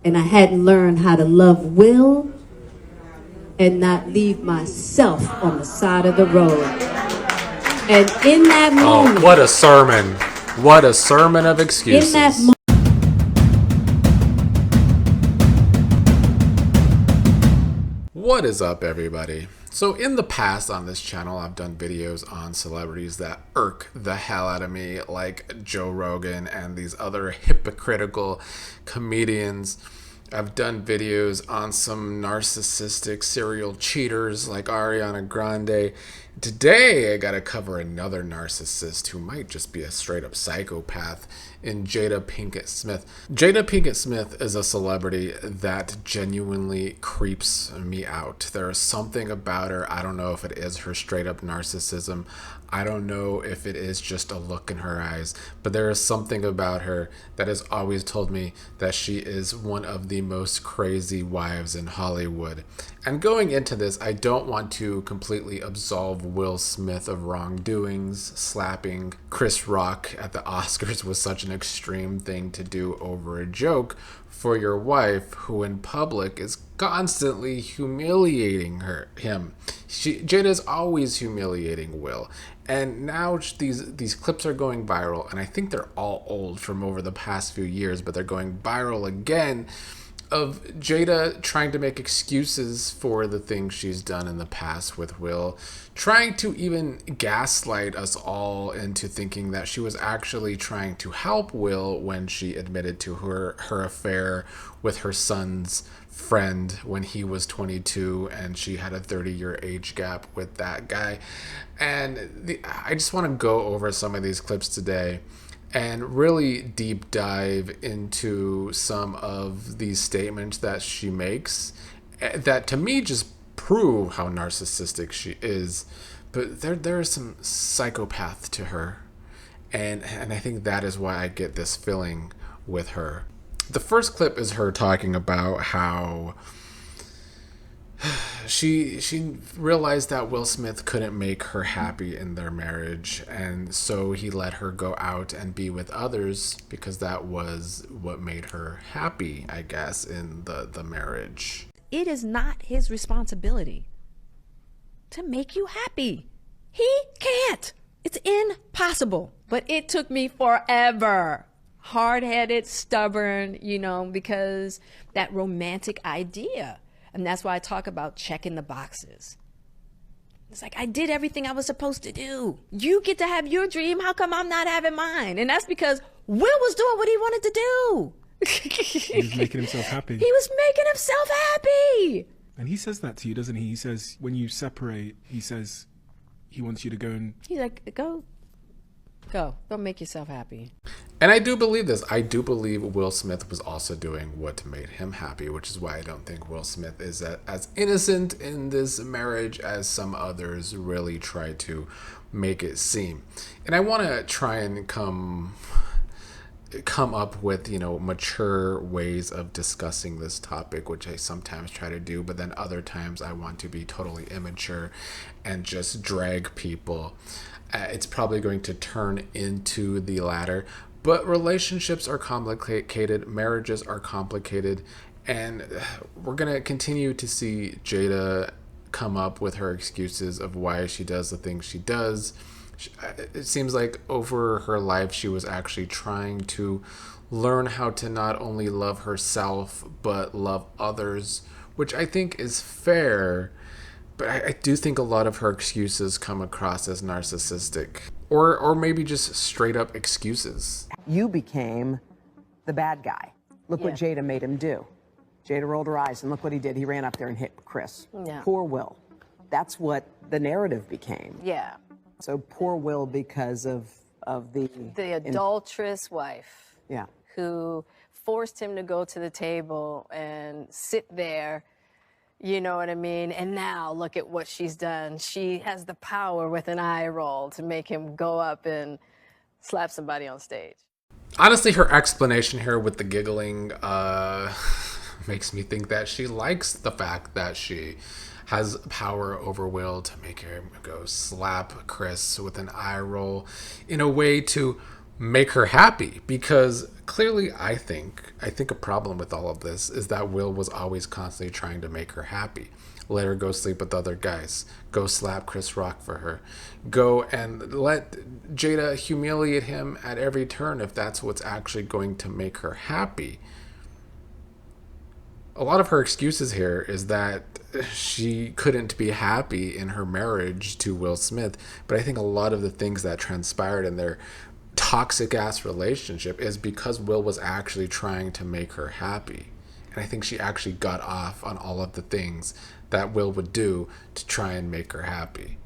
and I hadn't learned how to love Will and not leave myself on the side of the road. And in that moment... Oh, what a sermon. What a sermon of excuses. In that moment... What is up, everybody? So in the past on this channel, I've done videos on celebrities that irk the hell out of me, like Joe Rogan and these other hypocritical comedians. I've done videos on some narcissistic serial cheaters like Ariana Grande. Today, I gotta cover another narcissist who might just be a straight up psychopath in Jada Pinkett Smith. Jada Pinkett Smith is a celebrity that genuinely creeps me out. There is something about her. I don't know if it is her straight up narcissism. I don't know if it is just a look in her eyes, but there is something about her that has always told me that she is one of the most crazy wives in Hollywood. And going into this, I don't want to completely absolve Will Smith of wrongdoings. Slapping Chris Rock at the Oscars was such an extreme thing to do over a joke for your wife, who in public is constantly humiliating him. Jada's always humiliating Will. And now these clips are going viral, and I think they're all old from over the past few years, but they're going viral again, of Jada trying to make excuses for the things she's done in the past with Will, trying to even gaslight us all into thinking that she was actually trying to help Will when she admitted to her affair with her son's friend when he was 22 and she had a 30-year age gap with that guy. And I just want to go over some of these clips today and really deep dive into some of these statements that she makes that to me just prove how narcissistic she is. But there is some psychopath to her, and I think that is why I get this feeling with her. The first clip is her talking about how she realized that Will Smith couldn't make her happy in their marriage, and so he let her go out and be with others because that was what made her happy, I guess, in the marriage. It is not his responsibility to make you happy. He can't. It's impossible. But it took me forever. Hard-headed, stubborn, because that romantic idea. And that's why I talk about checking the boxes. It's like, I did everything I was supposed to do. You get to have your dream. How come I'm not having mine? And that's because Will was doing what he wanted to do. He was making himself happy. He was making himself happy. And he says that to you, doesn't he? He says, when you separate, he says he wants you to go and... He's like, go make yourself happy. And I do believe this. I do believe Will Smith was also doing what made him happy, which is why I don't think Will Smith is as innocent in this marriage as some others really try to make it seem. And I want to try and come up with, mature ways of discussing this topic, which I sometimes try to do, but then other times I want to be totally immature and just drag people. It's probably going to turn into the latter, but relationships are complicated, marriages are complicated, and we're going to continue to see Jada come up with her excuses of why she does the things she does. It seems like over her life she was actually trying to learn how to not only love herself but love others, which I think is fair. But I do think a lot of her excuses come across as narcissistic, or maybe just straight up excuses. You became the bad guy. Look what Jada made him do. Jada rolled her eyes, and look what he did. He ran up there and hit Chris. Yeah. Poor Will. That's what the narrative became. Yeah. So poor Will because of the adulterous wife. Yeah. Who forced him to go to the table and sit there. You know what I mean? And now look at what she's done. She has the power with an eye roll to make him go up and slap somebody on stage. Honestly, her explanation here with the giggling makes me think that she likes the fact that she has power over Will to make him go slap Chris with an eye roll in a way to make her happy, because clearly I think a problem with all of this is that Will was always constantly trying to make her happy. Let her go sleep with other guys. Go slap Chris Rock for her. Go and let Jada humiliate him at every turn if that's what's actually going to make her happy. A lot of her excuses here is that she couldn't be happy in her marriage to Will Smith, but I think a lot of the things that transpired in their toxic ass relationship is because Will was actually trying to make her happy. And I think she actually got off on all of the things that Will would do to try and make her happy.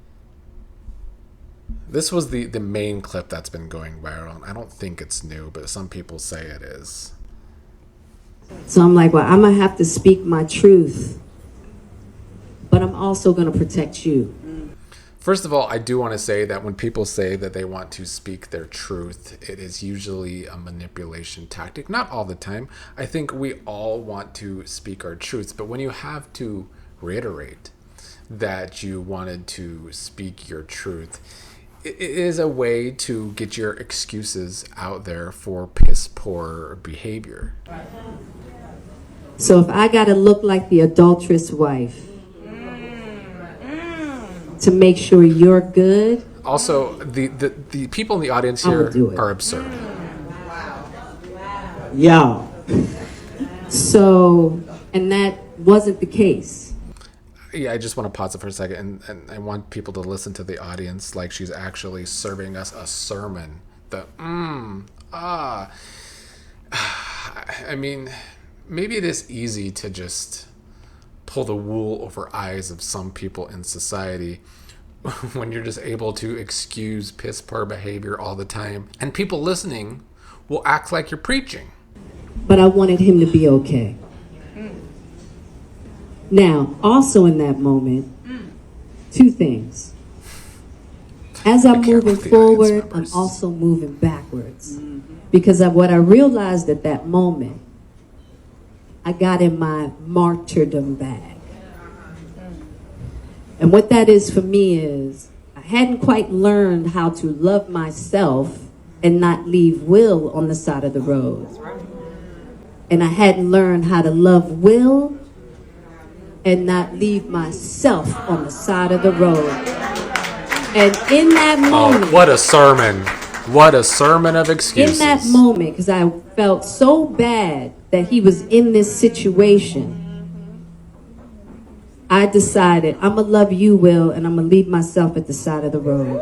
This was the main clip that's been going viral. I don't think it's new, but some people say it is. So I'm like, well, I'm going to have to speak my truth, but I'm also going to protect you. First of all, I do want to say that when people say that they want to speak their truth, it is usually a manipulation tactic. Not all the time. I think we all want to speak our truths, but when you have to reiterate that you wanted to speak your truth, it is a way to get your excuses out there for piss poor behavior. So if I got to look like the adulterous wife to make sure you're good. Also, the people in the audience here are absurd. Yeah. So, and that wasn't the case. Yeah, I just want to pause it for a second, and I want people to listen to the audience like she's actually serving us a sermon. I mean, maybe it is easy to just pull the wool over eyes of some people in society when you're just able to excuse piss poor behavior all the time, and people listening will act like you're preaching. But I wanted him to be okay. Now, also in that moment, two things. As I'm moving forward, I'm also moving backwards. Because of what I realized at that moment, I got in my martyrdom bag. And what that is for me is, I hadn't quite learned how to love myself and not leave Will on the side of the road. And I hadn't learned how to love Will and not leave myself on the side of the road. And in that moment... Oh, what a sermon. What a sermon of excuses. In that moment, because I felt so bad that he was in this situation, I decided I'm going to love you, Will, and I'm going to leave myself at the side of the road.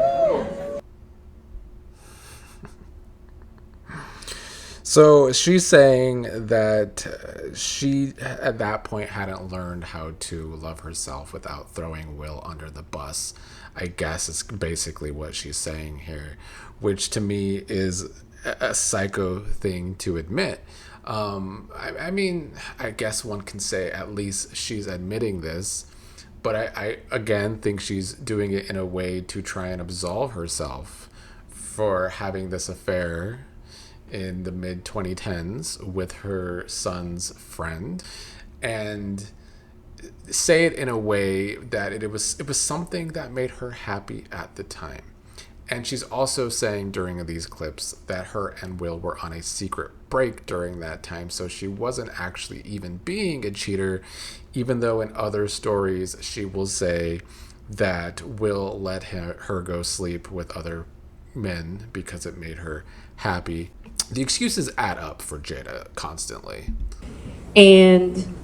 So she's saying that she, at that point, hadn't learned how to love herself without throwing Will under the bus. I guess is basically what she's saying here, which to me is a psycho thing to admit. I mean, I guess one can say at least she's admitting this, but I again think she's doing it in a way to try and absolve herself for having this affair in the mid-2010s with her son's friend, and say it in a way that it was something that made her happy at the time. And she's also saying during these clips that her and Will were on a secret break during that time, so she wasn't actually even being a cheater, even though in other stories she will say that Will let her go sleep with other men because it made her happy. The excuses add up for Jada constantly. And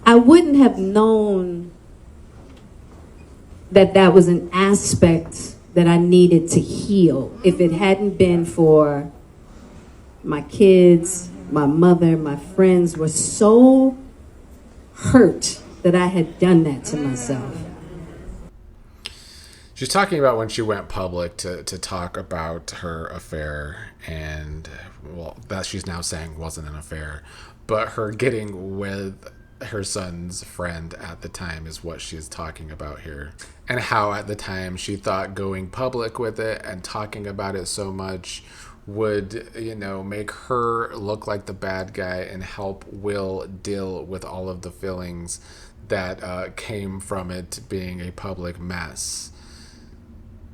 I wouldn't have known that that was an aspect that I needed to heal if it hadn't been for my kids, my mother, my friends were so hurt that I had done that to myself. She's talking about when she went public to talk about her affair, and, well, that she's now saying wasn't an affair, but her getting with her son's friend at the time is what she's talking about here. And how at the time she thought going public with it and talking about it so much would, make her look like the bad guy and help Will deal with all of the feelings that came from it being a public mess.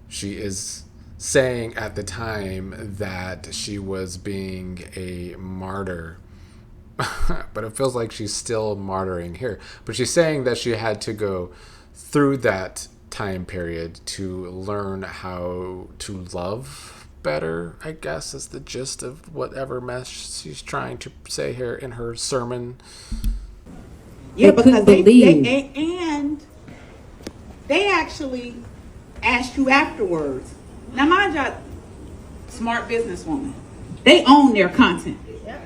She is saying at the time that she was being a martyr. But it feels like she's still martyring here. But she's saying that she had to go through that time period to learn how to love better, I guess, is the gist of whatever mess she's trying to say here in her sermon. Yeah, They because couldn't believe. they actually asked you afterwards. Now, mind you, smart businesswoman. They own their content.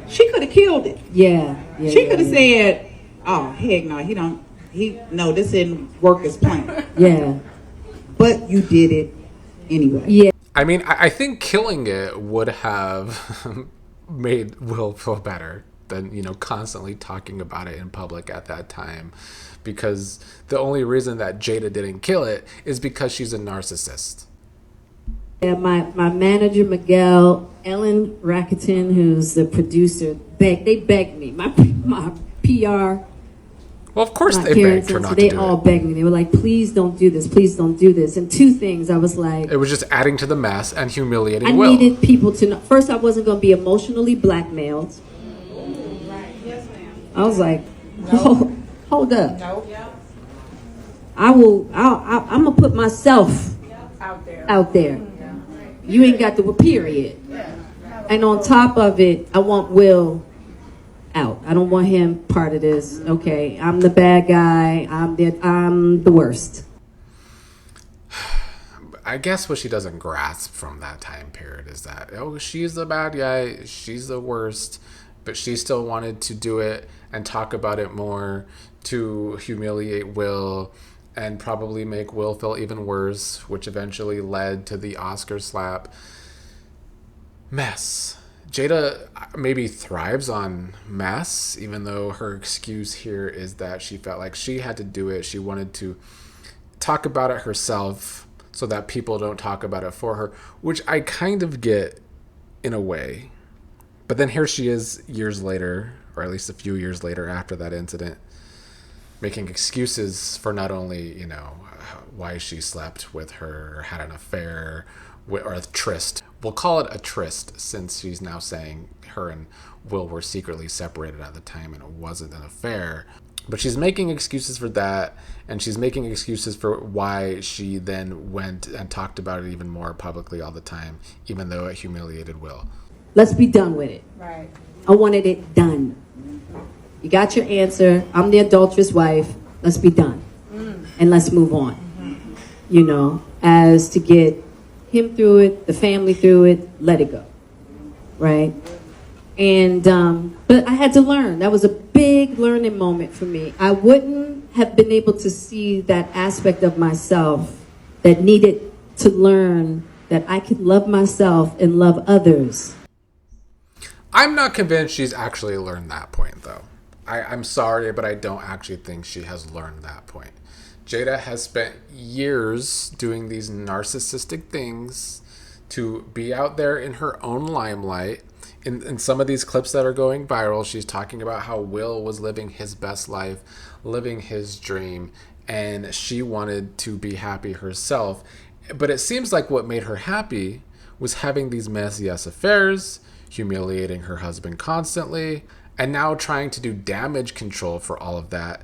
She could have killed it. Yeah. She could have said, "Oh, heck no, this didn't work as planned." Yeah. But you did it anyway. Yeah. I mean, I think killing it would have made Will feel better than, constantly talking about it in public at that time. Because the only reason that Jada didn't kill it is because she's a narcissist. Yeah, my manager, Miguel, Ellen Rakuten, who's the producer, they begged me. My PR, Well, of course my they parents, begged her and so not they to do all it. begged me. They were like, please don't do this. Please don't do this. And two things, I was like, It was just adding to the mess and humiliating I Will. needed people to know. First, I wasn't going to be emotionally blackmailed. I was like, hold up. I'm going to put myself out there. You ain't got the period. And on top of it, I want Will out. I don't want him part of this. Okay, I'm the bad guy. I'm the worst. I guess what she doesn't grasp from that time period is that, she's the bad guy, she's the worst, but she still wanted to do it and talk about it more to humiliate Will and probably make Will feel even worse, which eventually led to the Oscar slap. Mess. Jada maybe thrives on mess, even though her excuse here is that she felt like she had to do it. She wanted to talk about it herself so that people don't talk about it for her, which I kind of get in a way. But then here she is years later, or at least a few years later after that incident, making excuses for not only, why she slept with her, had an affair, or a tryst. We'll call it a tryst since she's now saying her and Will were secretly separated at the time and it wasn't an affair. But she's making excuses for that, and she's making excuses for why she then went and talked about it even more publicly all the time, even though it humiliated Will. Let's be done with it. Right. I wanted it done. You got your answer. I'm the adulterous wife. Let's be done. And let's move on. As to get him through it, the family through it, let it go. Right? And, but I had to learn. That was a big learning moment for me. I wouldn't have been able to see that aspect of myself that needed to learn that I could love myself and love others. I'm not convinced she's actually learned that point, though. I'm sorry, but I don't actually think she has learned that point. Jada has spent years doing these narcissistic things to be out there in her own limelight. In some of these clips that are going viral, she's talking about how Will was living his best life, living his dream, and she wanted to be happy herself. But it seems like what made her happy was having these messy ass affairs, humiliating her husband constantly, and now trying to do damage control for all of that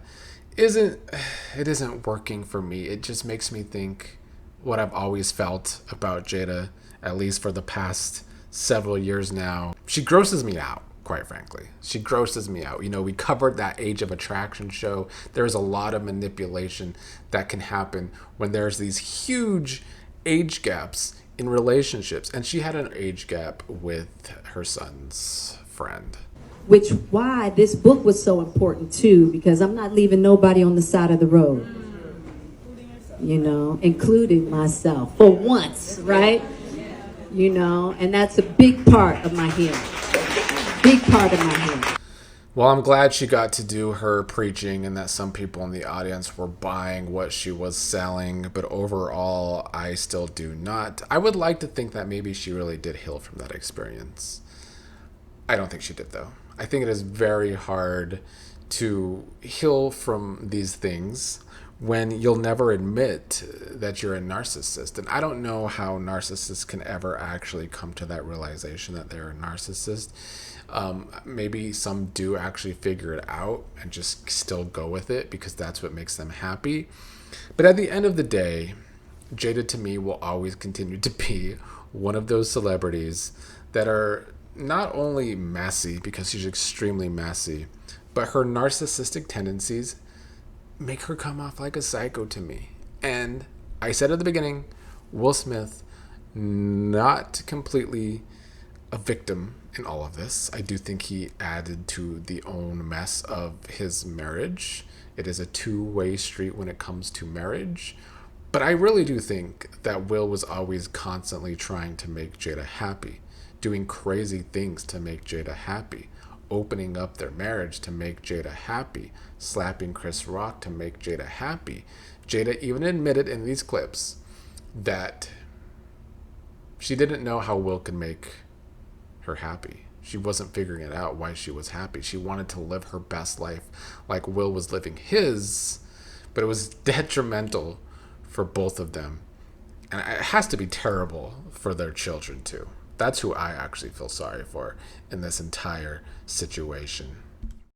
isn't working for me. It just makes me think what I've always felt about Jada, at least for the past several years now. She grosses me out, quite frankly. She grosses me out. We covered that Age of Attraction show. There's a lot of manipulation that can happen when there's these huge age gaps in relationships. And she had an age gap with her son's friend. Which why this book was so important too, because I'm not leaving nobody on the side of the road, including myself for once, right? And that's a big part of my healing. Big part of my healing. Well, I'm glad she got to do her preaching and that some people in the audience were buying what she was selling. But overall, I still do not. I would like to think that maybe she really did heal from that experience. I don't think she did, though. I think it is very hard to heal from these things when you'll never admit that you're a narcissist. And I don't know how narcissists can ever actually come to that realization that they're a narcissist. Maybe some do actually figure it out and just still go with it because that's what makes them happy. But at the end of the day, Jada to me will always continue to be one of those celebrities that are not only messy, because she's extremely messy, but her narcissistic tendencies make her come off like a psycho to me. And I said at the beginning, Will Smith, not completely a victim in all of this. I do think he added to the own mess of his marriage. It is a two-way street when it comes to marriage. But I really do think that Will was always constantly trying to make Jada happy, doing crazy things to make Jada happy, opening up their marriage to make Jada happy, slapping Chris Rock to make Jada happy. Jada even admitted in these clips that she didn't know how Will could make her happy. She wasn't figuring it out why she was happy. She wanted to live her best life like Will was living his, but it was detrimental for both of them. And it has to be terrible for their children too. That's who I actually feel sorry for in this entire situation.